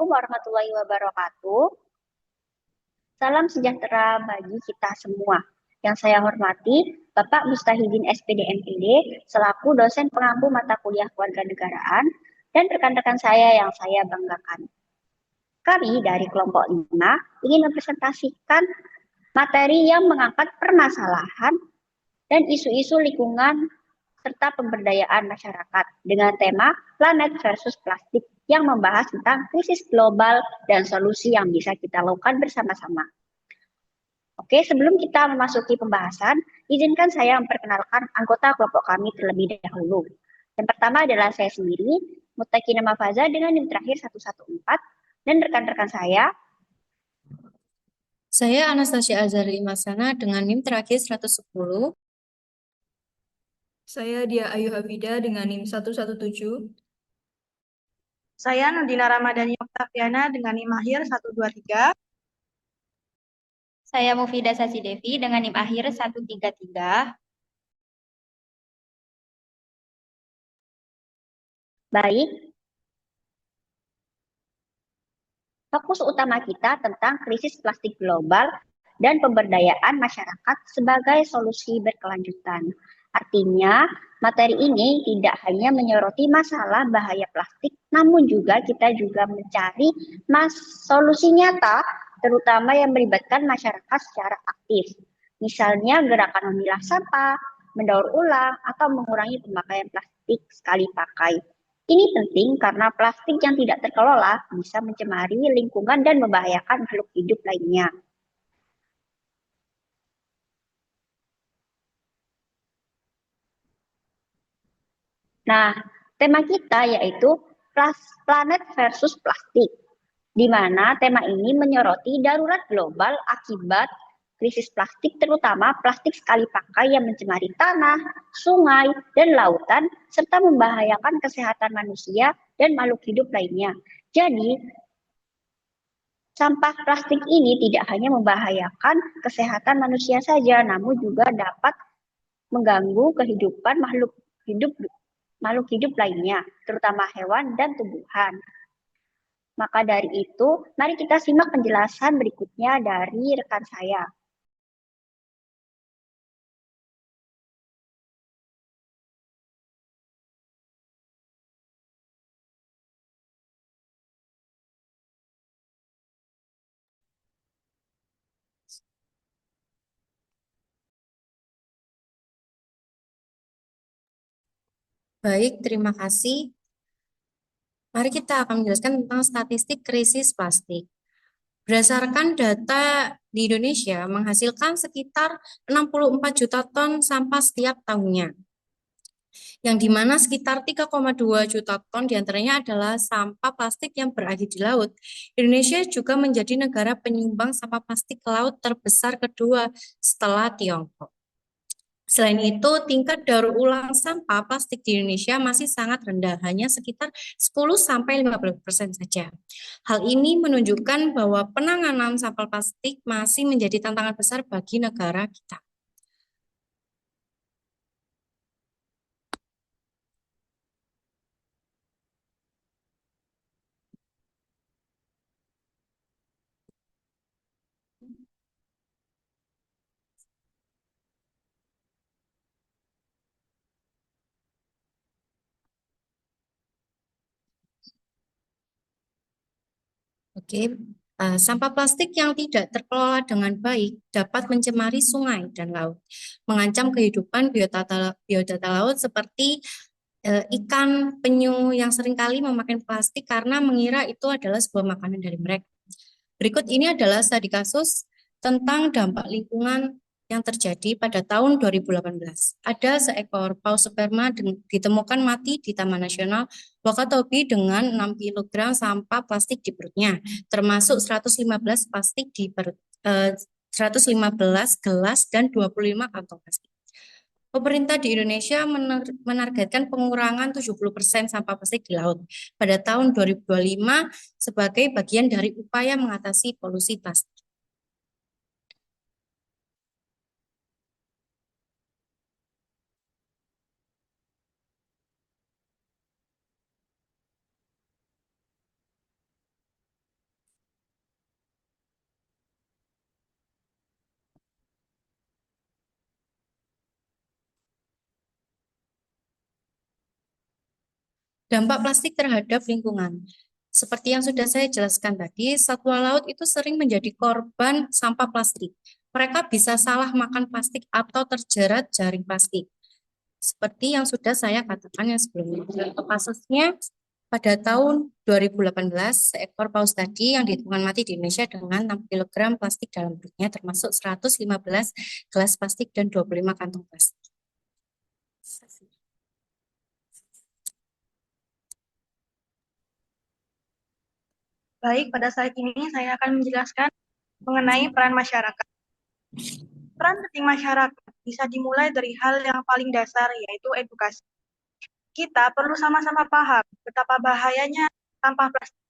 warahmatullahi wabarakatuh. Salam sejahtera bagi kita semua. Yang saya hormati, Bapak Mustahidin SPD MPD, selaku dosen pengampu mata kuliah kewarganegaraan, dan rekan-rekan saya yang saya banggakan. Kami dari kelompok 5 ingin mempresentasikan materi yang mengangkat permasalahan dan isu-isu lingkungan serta pemberdayaan masyarakat dengan tema planet versus plastik yang membahas tentang krisis global dan solusi yang bisa kita lakukan bersama-sama. Oke, sebelum kita memasuki pembahasan, izinkan saya memperkenalkan anggota kelompok kami terlebih dahulu. Yang pertama adalah saya sendiri, Mutakina Mafaza dengan NIM terakhir 114, dan rekan-rekan Saya Anastasia Azari Masana dengan NIM terakhir 110. Saya Dia Ayu Hafida dengan NIM 117. Saya Nudina Ramadhani Oktaviana dengan NIM akhir 123. Saya Mufidah Sasi Devi dengan NIM akhir 133. Baik, fokus utama kita tentang krisis plastik global dan pemberdayaan masyarakat sebagai solusi berkelanjutan. Artinya, materi ini tidak hanya menyoroti masalah bahaya plastik, namun juga kita juga mencari solusi nyata, terutama yang melibatkan masyarakat secara aktif. Misalnya gerakan memilah sampah, mendaur ulang, atau mengurangi pemakaian plastik sekali pakai. Ini penting karena plastik yang tidak terkelola bisa mencemari lingkungan dan membahayakan makhluk hidup lainnya. Nah, tema kita yaitu planet versus plastik, di mana tema ini menyoroti darurat global akibat krisis plastik, terutama plastik sekali pakai yang mencemari tanah, sungai, dan lautan, serta membahayakan kesehatan manusia dan makhluk hidup lainnya. Jadi, sampah plastik ini tidak hanya membahayakan kesehatan manusia saja, namun juga dapat mengganggu kehidupan makhluk hidup lainnya, terutama hewan dan tumbuhan. Maka dari itu, mari kita simak penjelasan berikutnya dari rekan saya. Baik, terima kasih. Mari kita akan menjelaskan tentang statistik krisis plastik. Berdasarkan data di Indonesia, menghasilkan sekitar 64 juta ton sampah setiap tahunnya, yang dimana sekitar 3,2 juta ton diantaranya adalah sampah plastik yang berakhir di laut. Indonesia juga menjadi negara penyumbang sampah plastik ke laut terbesar kedua setelah Tiongkok. Selain itu, tingkat daur ulang sampah plastik di Indonesia masih sangat rendah, hanya sekitar 10-15% saja. Hal ini menunjukkan bahwa penanganan sampah plastik masih menjadi tantangan besar bagi negara kita. Oke, sampah plastik yang tidak terkelola dengan baik dapat mencemari sungai dan laut, mengancam kehidupan biodata laut seperti ikan penyu yang seringkali memakan plastik karena mengira itu adalah sebuah makanan dari mereka. Berikut ini adalah studi kasus tentang dampak lingkungan yang terjadi pada tahun 2018. Ada seekor paus sperma ditemukan mati di Taman Nasional Wakatobi dengan 6 kg sampah plastik di perutnya, termasuk 115 plastik di perut, 115 gelas dan 25 kantong plastik. Pemerintah di Indonesia menargetkan pengurangan 70% sampah plastik di laut pada tahun 2025 sebagai bagian dari upaya mengatasi polusi plastik. Dampak plastik terhadap lingkungan. Seperti yang sudah saya jelaskan tadi, satwa laut itu sering menjadi korban sampah plastik. Mereka bisa salah makan plastik atau terjerat jaring plastik. Seperti yang sudah saya katakan yang sebelumnya. Contoh kasusnya pada tahun 2018, seekor paus tadi yang ditemukan mati di Indonesia dengan 6 kg plastik dalam perutnya, termasuk 115 gelas plastik dan 25 kantong plastik. Baik, pada saat ini saya akan menjelaskan mengenai peran masyarakat. Peran penting masyarakat bisa dimulai dari hal yang paling dasar, yaitu edukasi. Kita perlu sama-sama paham betapa bahayanya sampah plastik,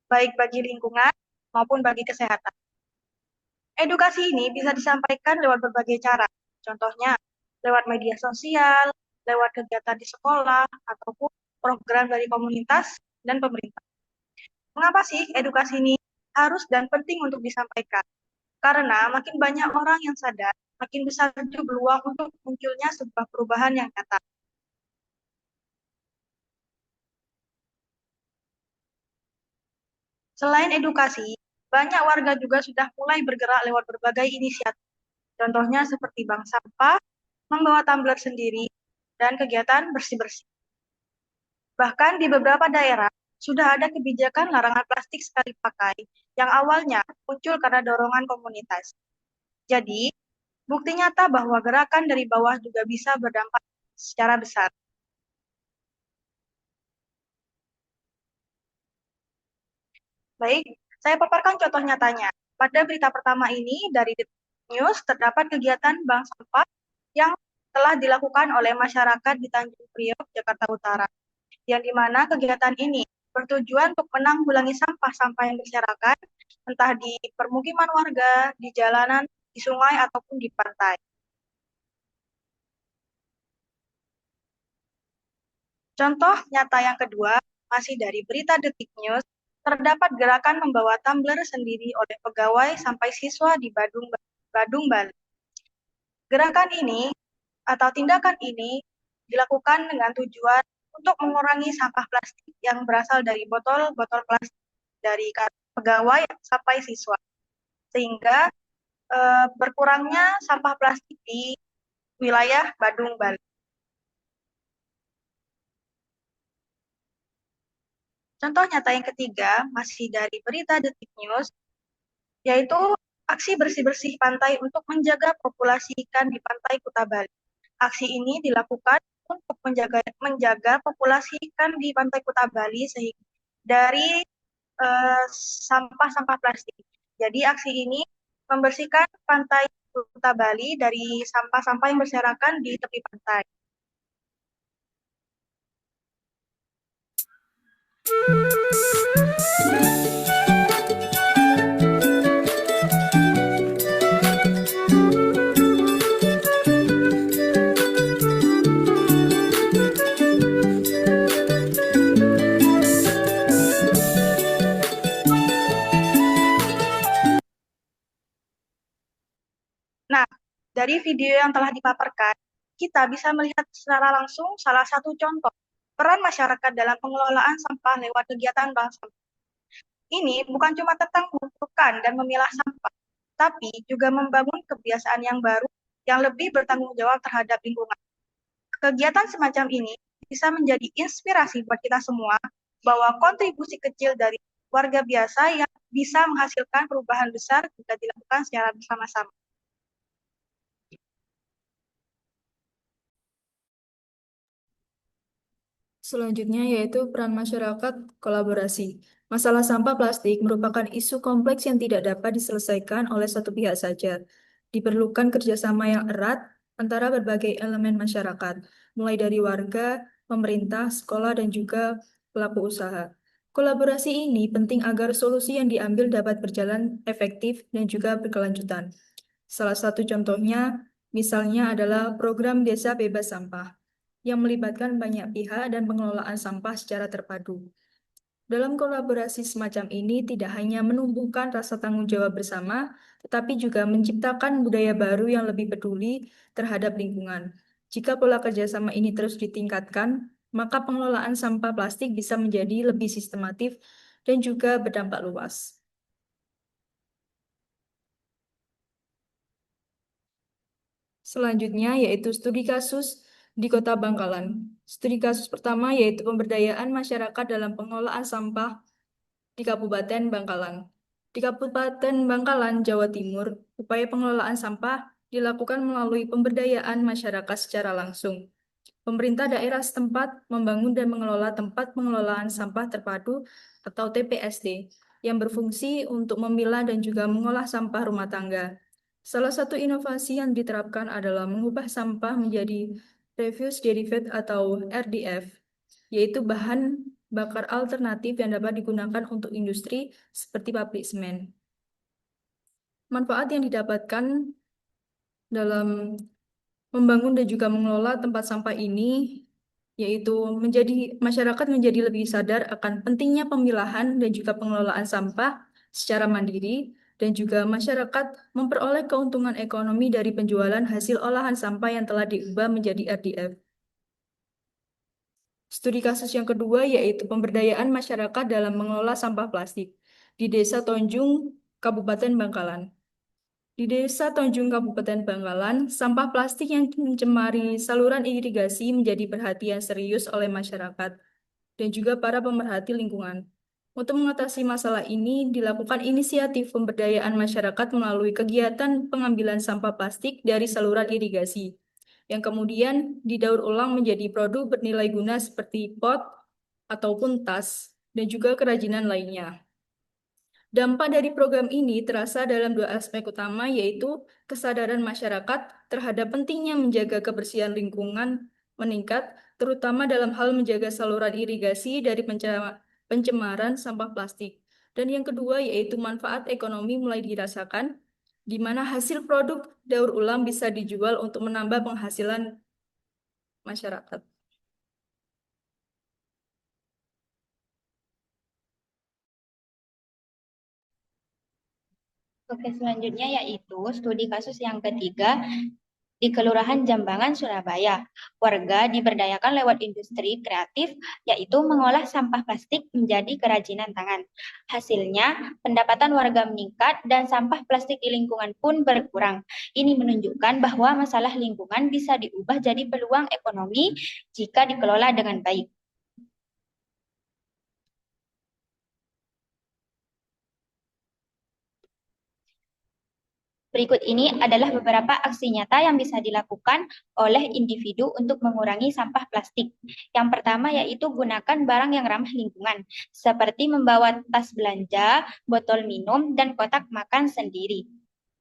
baik bagi lingkungan maupun bagi kesehatan. Edukasi ini bisa disampaikan lewat berbagai cara, contohnya lewat media sosial, lewat kegiatan di sekolah, ataupun program dari komunitas dan pemerintah. Mengapa sih edukasi ini harus dan penting untuk disampaikan? Karena makin banyak orang yang sadar, makin besar juga peluang untuk munculnya sebuah perubahan yang nyata. Selain edukasi, banyak warga juga sudah mulai bergerak lewat berbagai inisiatif. Contohnya seperti bank sampah, membawa tumbler sendiri, dan kegiatan bersih-bersih. Bahkan di beberapa daerah, sudah ada kebijakan larangan plastik sekali pakai yang awalnya muncul karena dorongan komunitas. Jadi, bukti nyata bahwa gerakan dari bawah juga bisa berdampak secara besar. Baik, saya paparkan contoh nyatanya. Pada berita pertama ini dari Detik News terdapat kegiatan bank sampah yang telah dilakukan oleh masyarakat di Tanjung Priok, Jakarta Utara, yang dimana kegiatan ini bertujuan untuk menanggulangi sampah-sampah yang berserakan, entah di permukiman warga, di jalanan, di sungai, ataupun di pantai. Contoh nyata yang kedua, masih dari berita Detik News, terdapat gerakan membawa tumbler sendiri oleh pegawai sampai siswa di Badung, Bali. Gerakan ini atau tindakan ini dilakukan dengan tujuan untuk mengurangi sampah plastik yang berasal dari botol-botol plastik dari pegawai sampai siswa, sehingga berkurangnya sampah plastik di wilayah Badung, Bali. Contoh nyata yang ketiga, masih dari berita Detik News, yaitu aksi bersih-bersih pantai untuk menjaga populasi ikan di pantai Kuta Bali. Aksi ini dilakukan untuk menjaga populasi ikan di pantai Kuta Bali sehingga dari sampah-sampah plastik. Jadi aksi ini membersihkan pantai Kuta Bali dari sampah-sampah yang berserakan di tepi pantai. Nah, dari video yang telah dipaparkan, kita bisa melihat secara langsung salah satu contoh peran masyarakat dalam pengelolaan sampah lewat kegiatan bank sampah. Ini bukan cuma tentang mengumpulkan dan memilah sampah, tapi juga membangun kebiasaan yang baru yang lebih bertanggung jawab terhadap lingkungan. Kegiatan semacam ini bisa menjadi inspirasi buat kita semua bahwa kontribusi kecil dari warga biasa yang bisa menghasilkan perubahan besar jika dilakukan secara bersama-sama. Selanjutnya yaitu peran masyarakat kolaborasi. Masalah sampah plastik merupakan isu kompleks yang tidak dapat diselesaikan oleh satu pihak saja. Diperlukan kerjasama yang erat antara berbagai elemen masyarakat, mulai dari warga, pemerintah, sekolah, dan juga pelaku usaha. Kolaborasi ini penting agar solusi yang diambil dapat berjalan efektif dan juga berkelanjutan. Salah satu contohnya, misalnya adalah program Desa Bebas Sampah yang melibatkan banyak pihak dan pengelolaan sampah secara terpadu. Dalam kolaborasi semacam ini tidak hanya menumbuhkan rasa tanggung jawab bersama, tetapi juga menciptakan budaya baru yang lebih peduli terhadap lingkungan. Jika pola kerjasama ini terus ditingkatkan, maka pengelolaan sampah plastik bisa menjadi lebih sistematif dan juga berdampak luas. Selanjutnya yaitu studi kasus di Kota Bangkalan. Studi kasus pertama yaitu pemberdayaan masyarakat dalam pengelolaan sampah di Kabupaten Bangkalan. Di Kabupaten Bangkalan, Jawa Timur, upaya pengelolaan sampah dilakukan melalui pemberdayaan masyarakat secara langsung. Pemerintah daerah setempat membangun dan mengelola tempat pengelolaan sampah terpadu atau TPSD yang berfungsi untuk memilah dan juga mengolah sampah rumah tangga. Salah satu inovasi yang diterapkan adalah mengubah sampah menjadi refuse derived atau RDF, yaitu bahan bakar alternatif yang dapat digunakan untuk industri seperti pabrik semen. Manfaat yang didapatkan dalam membangun dan juga mengelola tempat sampah ini yaitu masyarakat menjadi lebih sadar akan pentingnya pemilahan dan juga pengelolaan sampah secara mandiri dan juga masyarakat memperoleh keuntungan ekonomi dari penjualan hasil olahan sampah yang telah diubah menjadi RDF. Studi kasus yang kedua yaitu pemberdayaan masyarakat dalam mengelola sampah plastik di Desa Tonjung, Kabupaten Bangkalan. Di Desa Tonjung, Kabupaten Bangkalan, sampah plastik yang mencemari saluran irigasi menjadi perhatian serius oleh masyarakat dan juga para pemerhati lingkungan. Untuk mengatasi masalah ini, dilakukan inisiatif pemberdayaan masyarakat melalui kegiatan pengambilan sampah plastik dari saluran irigasi, yang kemudian didaur ulang menjadi produk bernilai guna seperti pot ataupun tas, dan juga kerajinan lainnya. Dampak dari program ini terasa dalam dua aspek utama, yaitu kesadaran masyarakat terhadap pentingnya menjaga kebersihan lingkungan meningkat, terutama dalam hal menjaga saluran irigasi dari pencemaran sampah plastik. Dan yang kedua yaitu manfaat ekonomi mulai dirasakan, di mana hasil produk daur ulang bisa dijual untuk menambah penghasilan masyarakat. Oke, selanjutnya yaitu studi kasus yang ketiga di Kelurahan Jambangan, Surabaya. Warga diberdayakan lewat industri kreatif, yaitu mengolah sampah plastik menjadi kerajinan tangan. Hasilnya, pendapatan warga meningkat dan sampah plastik di lingkungan pun berkurang. Ini menunjukkan bahwa masalah lingkungan bisa diubah jadi peluang ekonomi jika dikelola dengan baik. Berikut ini adalah beberapa aksi nyata yang bisa dilakukan oleh individu untuk mengurangi sampah plastik. Yang pertama yaitu gunakan barang yang ramah lingkungan, seperti membawa tas belanja, botol minum, dan kotak makan sendiri.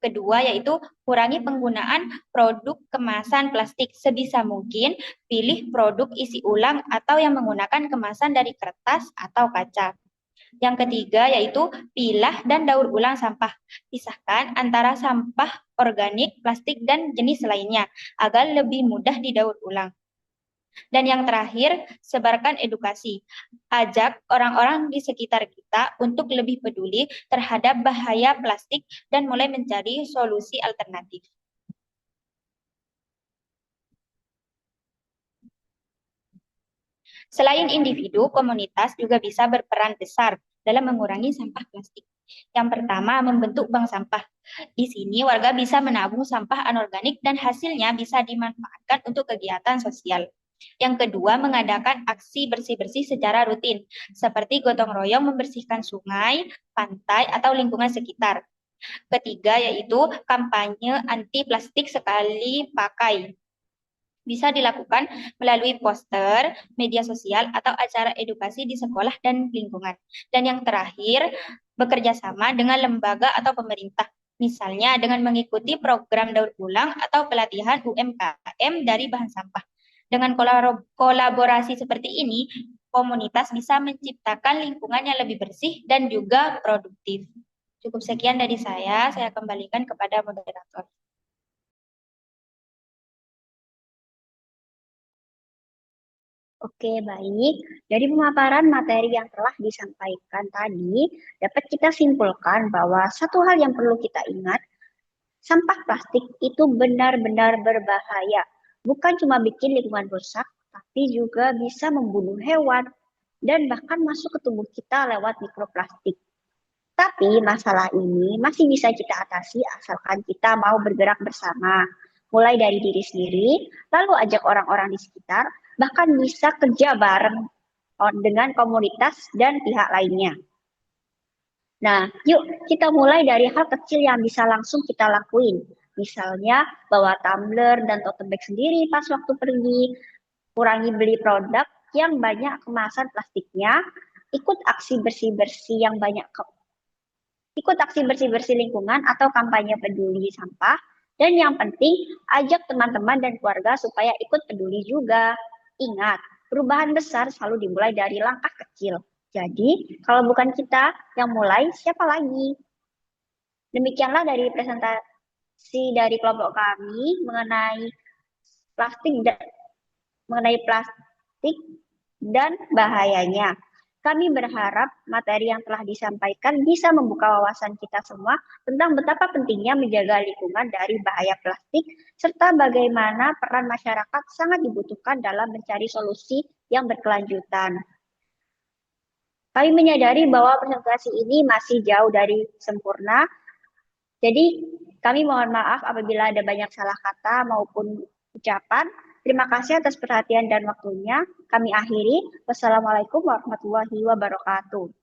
Kedua yaitu kurangi penggunaan produk kemasan plastik. Sebisa mungkin pilih produk isi ulang atau yang menggunakan kemasan dari kertas atau kaca. Yang ketiga yaitu pilah dan daur ulang sampah. Pisahkan antara sampah organik, plastik, dan jenis lainnya agar lebih mudah didaur ulang. Dan yang terakhir, sebarkan edukasi. Ajak orang-orang di sekitar kita untuk lebih peduli terhadap bahaya plastik dan mulai mencari solusi alternatif. Selain individu, komunitas juga bisa berperan besar dalam mengurangi sampah plastik. Yang pertama, membentuk bank sampah. Di sini warga bisa menabung sampah anorganik dan hasilnya bisa dimanfaatkan untuk kegiatan sosial. Yang kedua, mengadakan aksi bersih-bersih secara rutin, seperti gotong royong membersihkan sungai, pantai, atau lingkungan sekitar. Ketiga, yaitu kampanye anti plastik sekali pakai. Bisa dilakukan melalui poster, media sosial, atau acara edukasi di sekolah dan lingkungan. Dan yang terakhir, bekerja sama dengan lembaga atau pemerintah. Misalnya dengan mengikuti program daur ulang atau pelatihan UMKM dari bahan sampah. Dengan kolaborasi seperti ini, komunitas bisa menciptakan lingkungan yang lebih bersih dan juga produktif. Cukup sekian dari saya kembalikan kepada moderator. Oke, baik. Dari pemaparan materi yang telah disampaikan tadi, dapat kita simpulkan bahwa satu hal yang perlu kita ingat, sampah plastik itu benar-benar berbahaya. Bukan cuma bikin lingkungan rusak, tapi juga bisa membunuh hewan dan bahkan masuk ke tubuh kita lewat mikroplastik. Tapi masalah ini masih bisa kita atasi asalkan kita mau bergerak bersama. Mulai dari diri sendiri, lalu ajak orang-orang di sekitar, bahkan bisa kerja bareng dengan komunitas dan pihak lainnya. Nah, yuk kita mulai dari hal kecil yang bisa langsung kita lakuin. Misalnya bawa tumbler dan tote bag sendiri pas waktu pergi, kurangi beli produk yang banyak kemasan plastiknya, ikut aksi bersih-bersih lingkungan atau kampanye peduli sampah, dan yang penting ajak teman-teman dan keluarga supaya ikut peduli juga. Ingat, perubahan besar selalu dimulai dari langkah kecil. Jadi, kalau bukan kita yang mulai, siapa lagi? Demikianlah dari presentasi dari kelompok kami mengenai plastik dan bahayanya. Kami berharap materi yang telah disampaikan bisa membuka wawasan kita semua tentang betapa pentingnya menjaga lingkungan dari bahaya plastik, serta bagaimana peran masyarakat sangat dibutuhkan dalam mencari solusi yang berkelanjutan. Kami menyadari bahwa presentasi ini masih jauh dari sempurna, jadi kami mohon maaf apabila ada banyak salah kata maupun ucapan. Terima kasih atas perhatian dan waktunya. Kami akhiri. Wassalamualaikum warahmatullahi wabarakatuh.